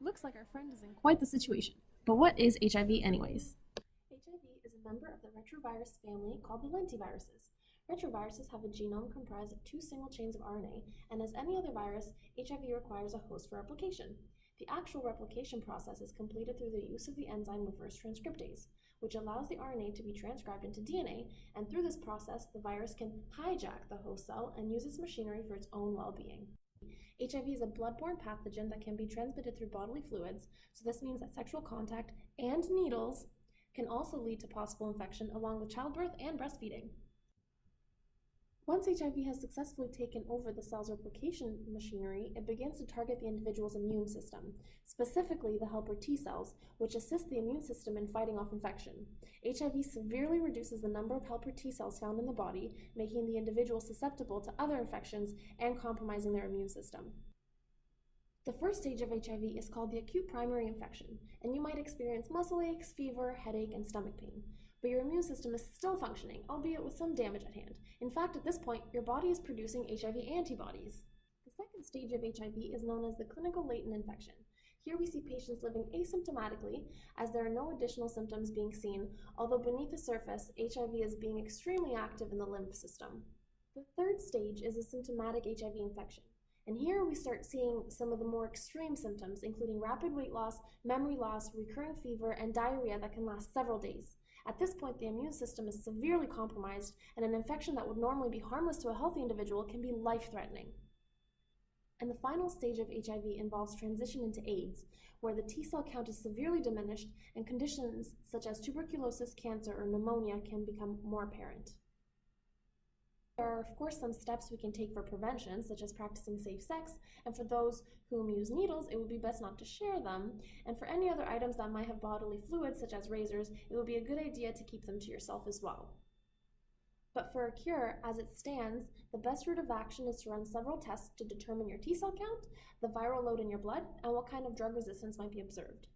Looks like our friend is in quite the situation. But what is HIV anyways? HIV is a member of the retrovirus family called the lentiviruses. Retroviruses have a genome comprised of 2 single chains of RNA, and as any other virus, HIV requires a host for replication. The actual replication process is completed through the use of the enzyme reverse transcriptase, which allows the RNA to be transcribed into DNA, and through this process, the virus can hijack the host cell and use its machinery for its own well-being. HIV is a blood-borne pathogen that can be transmitted through bodily fluids, so this means that sexual contact and needles can also lead to possible infection along with childbirth and breastfeeding. Once HIV has successfully taken over the cell's replication machinery, it begins to target the individual's immune system, specifically the helper T cells, which assist the immune system in fighting off infection. HIV severely reduces the number of helper T cells found in the body, making the individual susceptible to other infections and compromising their immune system. The first stage of HIV is called the acute primary infection, and you might experience muscle aches, fever, headache, and stomach pain. But your immune system is still functioning, albeit with some damage at hand. In fact, at this point, your body is producing HIV antibodies. The second stage of HIV is known as the clinical latent infection. Here we see patients living asymptomatically, as there are no additional symptoms being seen, although beneath the surface, HIV is being extremely active in the lymph system. The third stage is a symptomatic HIV infection. And here we start seeing some of the more extreme symptoms, including rapid weight loss, memory loss, recurring fever, and diarrhea that can last several days. At this point, the immune system is severely compromised, and an infection that would normally be harmless to a healthy individual can be life-threatening. And the final stage of HIV involves transition into AIDS, where the T cell count is severely diminished, and conditions such as tuberculosis, cancer, or pneumonia can become more apparent. There are, of course, some steps we can take for prevention, such as practicing safe sex, and for those whom use needles, it would be best not to share them, and for any other items that might have bodily fluids, such as razors, it would be a good idea to keep them to yourself as well. But for a cure, as it stands, the best route of action is to run several tests to determine your T cell count, the viral load in your blood, and what kind of drug resistance might be observed.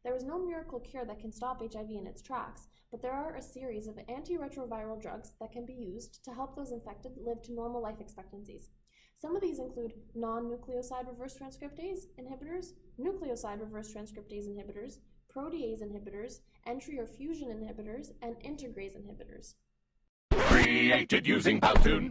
There is no miracle cure that can stop HIV in its tracks, but there are a series of antiretroviral drugs that can be used to help those infected live to normal life expectancies. Some of these include non-nucleoside reverse transcriptase inhibitors, nucleoside reverse transcriptase inhibitors, protease inhibitors, entry or fusion inhibitors, and integrase inhibitors. Created using Powtoon.